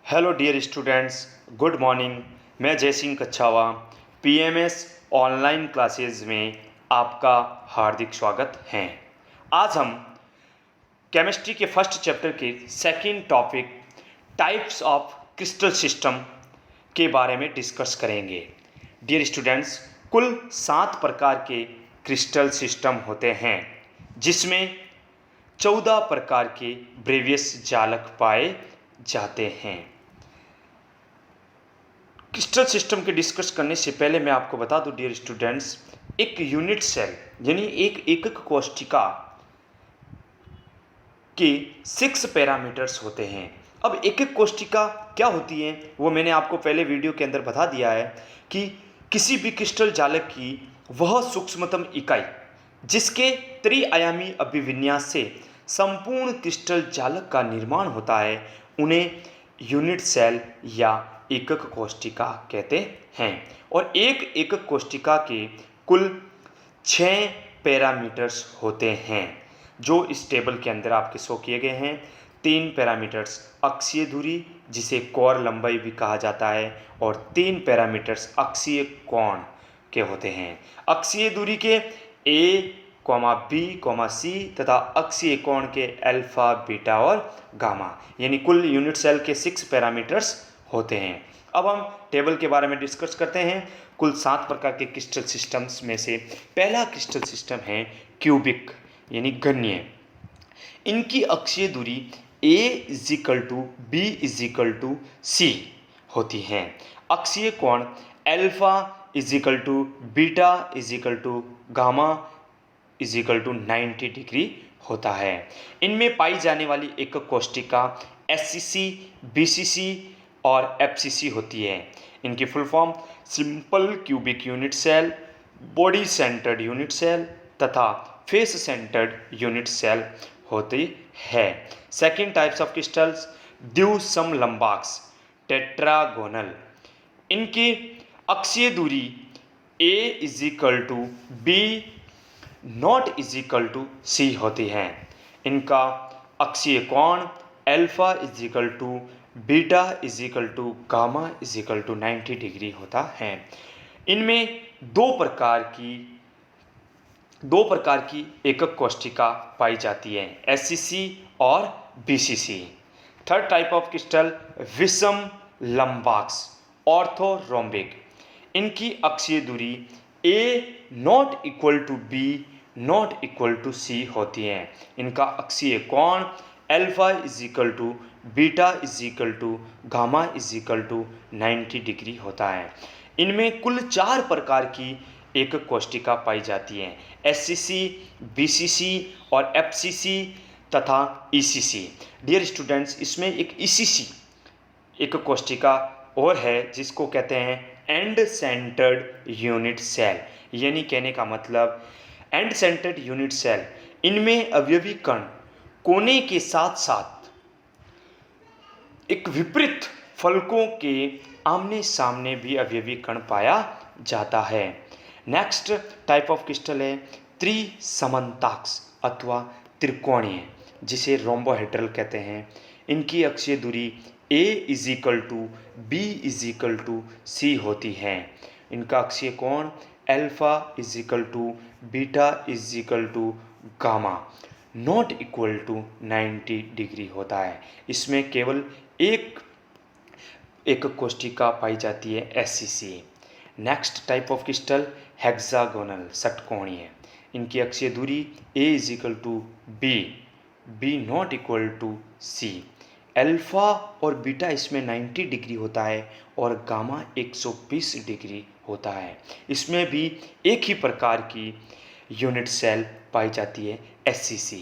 Hello dear students, good morning. मैं Jay Singh Kachhawa PMS online classes में आपका हार्दिक स्वागत है। आज हम केमिस्ट्री के फर्स्ट चैप्टर के second topic types of crystal system के बारे में डिस्कस करेंगे। डियर स्टूडेंट्स, कुल 7 प्रकार के क्रिस्टल सिस्टम होते हैं, जिसमें 14 प्रकार के ब्रेवियस जालक पाए जाते हैं। क्रिस्टल सिस्टम के डिस्कस करने से पहले मैं आपको बता दूं डियर स्टूडेंट्स, एक यूनिट सेल यानी एक एकक कोशिका के 6 पैरामीटर्स होते हैं। अब एकक कोशिका क्या होती है वो मैंने आपको पहले वीडियो के अंदर बता दिया है कि किसी भी क्रिस्टल जालक की वह सूक्ष्मतम इकाई जिसके त्रिआयामी अभिविन्यास से संपूर्ण क्रिस्टल जालक का निर्माण होता है, उन्हें यूनिट सेल या एकक कोशिका कहते हैं। और एक एकक कोशिका के कुल 6 पैरामीटर्स होते हैं जो इस टेबल के अंदर आपके शो किए गए हैं। 3 पैरामीटर्स अक्षीय दूरी, जिसे कोर लंबाई भी कहा जाता है, और 3 पैरामीटर्स अक्षीय कोण के होते हैं। अक्षीय दूरी के ए, बी, सी तथा अक्षीय कोण के अल्फा, बीटा और गामा, यानी कुल यूनिट सेल के 6 पैरामीटर्स होते हैं। अब हम टेबल के बारे में डिस्कस करते हैं। कुल 7 प्रकार के क्रिस्टल सिस्टम्स में से पहला क्रिस्टल सिस्टम है क्यूबिक यानी घनीय। इनकी अक्षीय दूरी A = B = C होती है। अक्षीय कोण अल्फा बीटा गामा 90 डिग्री होता है। इनमें पाई जाने वाली एकक कोशिका SCC, BCC और FCC होती है। इनकी full form simple cubic unit cell, body centred unit cell तथा फेस सेंटर्ड यूनिट सेल होती है। सेकेंड टाइप्स ऑफ क्रिस्टल्स द्विसमलंबाक्स टेट्रागोनल। इनकी अक्षीय दूरी A = B ≠C होती है। इनका अक्षीय कोण अल्फा बीटा गामा 90 डिग्री होता है। इनमें दो प्रकार की एकक कोशिका पाई जाती है, SCC और BCC। Third type of crystal विषम लंबाक्स ऑर्थोरोम्बिक। इनकी अक्षीय दूरी A ≠ B ≠C होती है। इनका अक्षीय कोण अल्फा बीटा गामा 90 डिग्री होता है। इनमें कुल 4 प्रकार की एकक कोशिका पाई जाती हैं, SCC, BCC और FCC तथा ECC। डियर स्टूडेंट्स, इसमें एक ECC एकक कोशिका और है जिसको कहते हैं एंड सेंटर्ड यूनिट सेल। यानी कहने का मतलब एंड सेंटर्ड यूनिट सेल, इनमें अवयवी कण कोने के साथ साथ एक विपरीत फलकों के आमने सामने भी अवयवी कण पाया जाता है। नेक्स्ट टाइप ऑफ क्रिस्टल है त्रिसमन्ताक्ष अथवा त्रिकोणीय, जिसे रोम्बोहेड्रल कहते हैं। इनकी अक्षीय दूरी A = B = C होती है। इनका अक्षीय कोण अल्फा बीटा गामा ≠90 डिग्री होता है। इसमें केवल एक एकक कोशिका पाई जाती है, SCC। Next type of crystal hexagonal षटकोणीय। इनकी अक्षीय दूरी A = B ≠C। अल्फा और बीटा इसमें 90 डिग्री होता है और गामा 120 डिग्री होता है। इसमें भी एक ही प्रकार की यूनिट सेल पाई जाती है, SCC।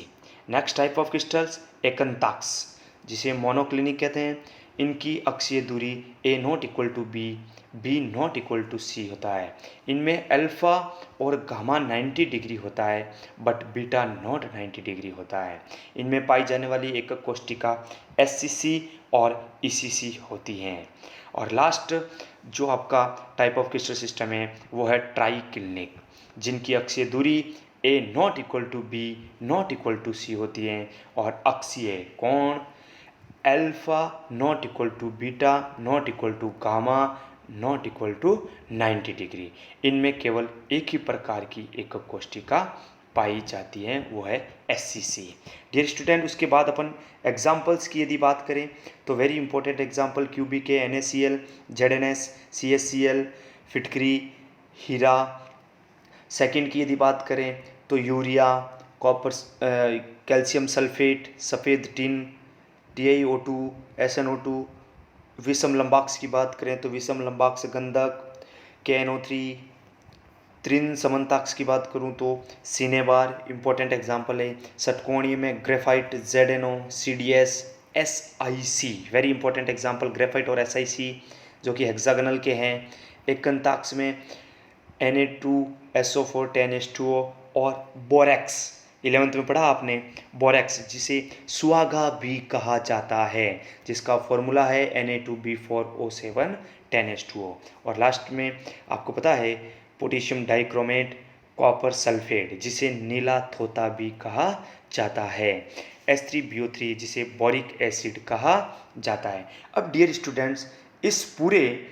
Next type of crystals एकंताक्ष, जिसे मोनोक्लिनिक कहते हैं। इनकी अक्षीय दूरी A ≠ B ≠C होता है। इनमें अल्फा और गामा 90 डिग्री होता है बट बीटा नॉट 90 डिग्री होता है। इनमें पाई जाने वाली एकक कोशिका SCC और ECC होती हैं। और लास्ट जो आपका टाइप ऑफ क्रिस्टल सिस्टम है वो है ट्राइक्लिनिक, जिनकी अक्षीय दूरी A ≠ B ≠C होती है और अक्षीय कोण alpha not equal to beta not equal to gamma not equal to 90 degree. इनमें केवल एक ही प्रकार की एक कोष्ठिका पाई जाती है, वो है SCC। डियर स्टूडेंट, उसके बाद अपन एग्जाम्पल्स की यदि बात करें तो very important example QBK, NaCl, ZnS, CHCl, फिटकरी, हीरा। सेकंड की यदि बात करें तो यूरिया, कॉपर, कैल्शियम सल्फेट, सफ़ेद टिन, TiO2, SnO2। विषम लंबाक्स की बात करें तो विषम लंबाक्स गंधक, KNO3। त्रिन समन्ताक्ष की बात करूं तो सिनेबार इंपॉर्टेंट एग्जाम्पल है। षटकोणीय में graphite, ZnO, CDS, SiC very important example, graphite और SiC जो कि हेक्सागोनल के हैं। एकंताक्ष में Na2SO4 10H2O और बोरेक्स, 11th में पढ़ा आपने बोरेक्स, जिसे सुआगा भी कहा जाता है, जिसका फॉर्मूला है Na2B4O7 10H2O। और लास्ट में आपको पता है पोटेशियम डाइक्रोमेट, कॉपर सल्फेट, जिसे नीला थोता भी कहा जाता है, H3BO3 जिसे बोरिक एसिड कहा जाता है। अब डियर स्टूडेंट्स, इस पूरे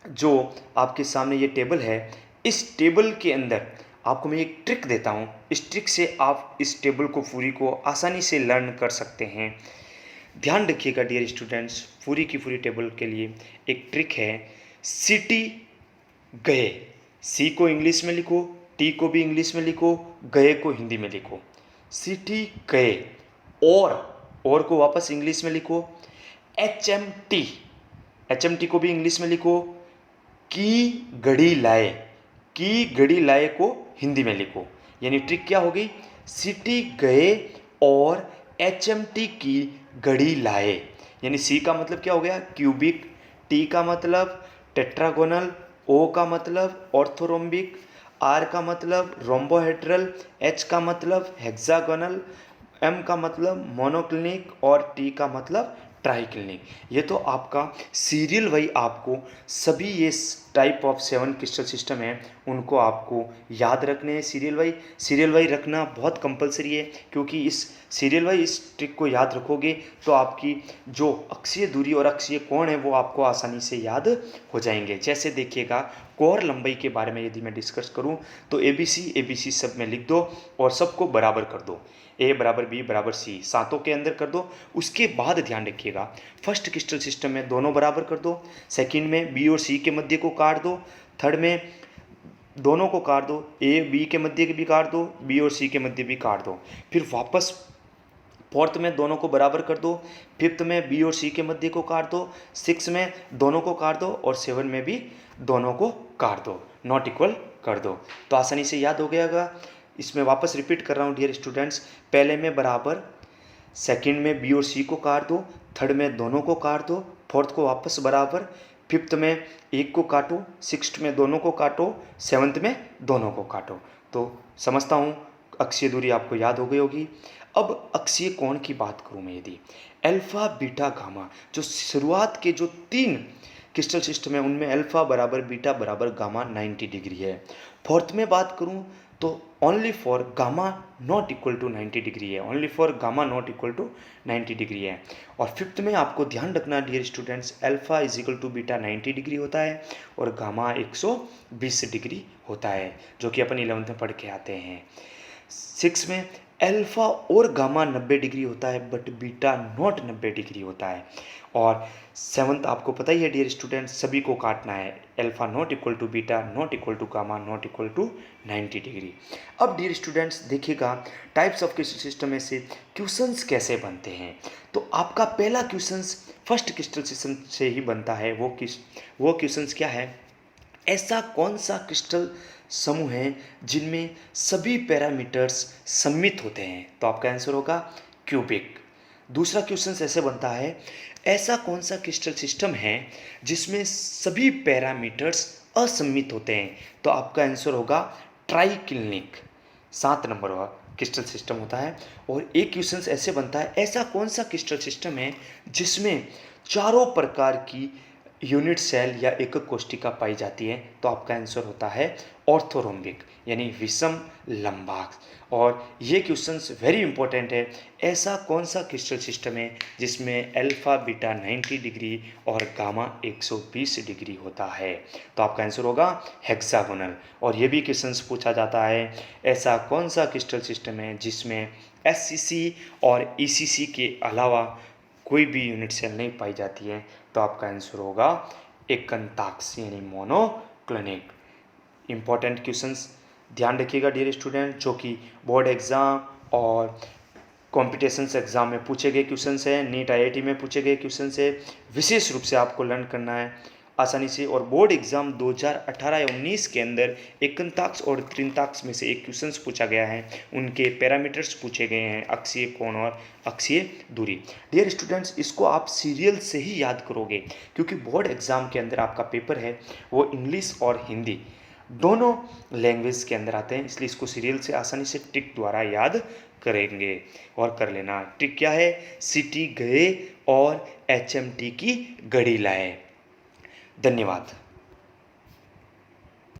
जो आपके सामने ये टेबल है, इस टेबल के अंदर आपको मैं एक ट्रिक देता हूँ। इस ट्रिक से आप इस टेबल को पूरी को आसानी से लर्न कर सकते हैं। ध्यान रखिएगा डियर स्टूडेंट्स, पूरी की पूरी टेबल के लिए एक ट्रिक है। सिटी गए, सी को इंग्लिश में लिखो, टी को भी इंग्लिश में लिखो, गए को हिंदी में लिखो। सिटी गए, और को वापस इंग्लिश में लिखो। HMT को भी इंग्लिश में लिखो। की घड़ी लाए, की घड़ी लाए को हिंदी में लिखो। यानी ट्रिक क्या हो गई, सिटी गए और HMT की घड़ी लाए। यानी सी का मतलब क्या हो गया, क्यूबिक, टी का मतलब टेट्रागोनल, ओ का मतलब ऑर्थोरोम्बिक, आर का मतलब रोम्बोहेड्रल, एच का मतलब हेक्सागोनल, एम का मतलब मोनोक्लिनिक और टी का मतलब ट्राइक्लिनिक। ये तो आपका सीरियल वाइज आपको सभी ये टाइप ऑफ 7 क्रिस्टल सिस्टम है, उनको आपको याद रखने हैं सीरियल वाइज रखना बहुत कंपलसरी है, क्योंकि इस सीरियल वाइज इस ट्रिक को याद रखोगे तो आपकी जो अक्षीय दूरी और अक्षीय कोण है वो आपको आसानी से याद हो जाएंगे। जैसे देखिएगा, कोर लंबाई के बारे में यदि मैं डिस्कस करूं तो ABC सब में लिख दो और सबको बराबर कर दो। A बराबर B बराबर C सातों के अंदर कर दो। उसके बाद ध्यान रखिएगा, फर्स्ट क्रिस्टल सिस्टम में दोनों बराबर कर दो, सेकंड में B और C के मध्य को काट दो, थर्ड में दोनों को काट दो, A B के मध्य भी काट दो, B और C के मध्य भी काट दो। फिर वापस फोर्थ में दोनों को बराबर कर दो, फिफ्थ में B और C के मध्य को काट दो, सिक्स में दोनों को काट दो और सेवन में भी दोनों को काट दो, नॉट इक्वल कर दो। तो आसानी से याद हो गयागा। इसमें वापस रिपीट कर रहा हूँ डियर स्टूडेंट्स, पहले में बराबर, सेकंड में B और C को काट दो, थर्ड में दोनों को काट दो, फोर्थ को वापस बराबर, फिफ्थ में एक को काटो, सिक्स्थ में दोनों को काटो, सेवन्थ में दोनों को काटो। तो समझता हूँ अक्षीय दूरी आपको याद हो गई होगी। अब अक्षीय कोण की बात करूँ मैं, यदि अल्फा बीटा गामा, जो शुरुआत के जो 3 क्रिस्टल सिस्टम है उनमें अल्फा बराबर बीटा बराबर गामा 90 डिग्री है। फोर्थ में बात करूँ तो only for gamma not equal to 90 degree है, only for gamma not equal to 90 degree है। और फिफ्थ में आपको ध्यान रखना dear students, alpha is equal to beta 90 degree होता है और गामा 120 डिग्री होता है, जो कि अपन 11th में पढ़ के आते हैं। 6 में अल्फा और गामा 90 डिग्री होता है बट बीटा नॉट 90 डिग्री होता है। और 7th आपको पता ही है डियर स्टूडेंट्स, सभी को काटना है, alpha not equal to beta not equal to gamma not equal to 90 degree. अब डियर स्टूडेंट्स देखिएगा, टाइप्स ऑफ क्रिस्टल सिस्टम में से क्वेश्चंस कैसे बनते हैं। तो आपका पहला क्वेश्चंस फर्स्ट क्रिस्टल सिस्टम से ही बनता है। वो क्वेश्चंस क्या है, ऐसा कौन सा क्रिस्टल समूह है जिनमें सभी पैरामीटर्स सम्मित होते हैं। तो आपका आंसर होगा क्यूबिक। दूसरा क्वेश्चन ऐसे बनता है, ऐसा कौन सा क्रिस्टल सिस्टम है जिसमें सभी पैरामीटर्स असम्मित होते हैं। तो आपका आंसर होगा ट्राइक्लिनिक। 7 नंबर का क्रिस्टल सिस्टम होता है। और एक क्वेश्चन ऐसे बनता है, ऐसा कौन सा क्रिस्टल सिस्टम है जिसमें चारों प्रकार की यूनिट सेल या एकक कोशिका पाई जाती है, तो आपका आंसर होता है ऑर्थोरोम्बिक यानी विषम लंबाक्ष। और ये क्वेश्चंस वेरी इंपॉर्टेंट है। ऐसा कौन सा क्रिस्टल सिस्टम है जिसमें अल्फा बीटा 90 डिग्री और गामा 120 डिग्री होता है? तो आपका आंसर होगा हेक्सागोनल। और ये भी क्वेश्चंस पूछा जाता है, ऐसा कौन सा क्रिस्टल सिस्टम है जिसमें एससीसी और ईसीसी के अलावा कोई भी यूनिट सेल नहीं पाई जाती है? तो आपका आंसर होगा एकंताक्ष यानी मोनोक्लिनिक। इंपॉर्टेंट क्वेश्चंस ध्यान रखिएगा डियर स्टूडेंट, जो कि बोर्ड एग्ज़ाम और कॉम्पिटिशन्स एग्ज़ाम में पूछे गए क्वेश्चंस है, नीट आईआईटी में पूछे गए क्वेश्चंस है। विशेष रूप से आपको लर्न करना है आसानी से। और बोर्ड एग्ज़ाम 2018 या 19 के अंदर एकंताक्ष और त्रिंताक्ष में से एक क्वेश्चंस पूछा गया है, उनके पैरामीटर्स पूछे गए हैं, अक्षीय कोण और अक्षीय दूरी। डियर स्टूडेंट्स, इसको आप सीरियल से ही याद करोगे, क्योंकि बोर्ड एग्ज़ाम के अंदर आपका पेपर है वो इंग्लिश और हिंदी दोनों लैंग्वेज के अंदर आते हैं, इसलिए इसको सीरियल से आसानी से ट्रिक द्वारा याद करेंगे। और कर लेना, ट्रिक क्या है? सिटी गए और एचएमटी की घड़ी लाए। धन्यवाद।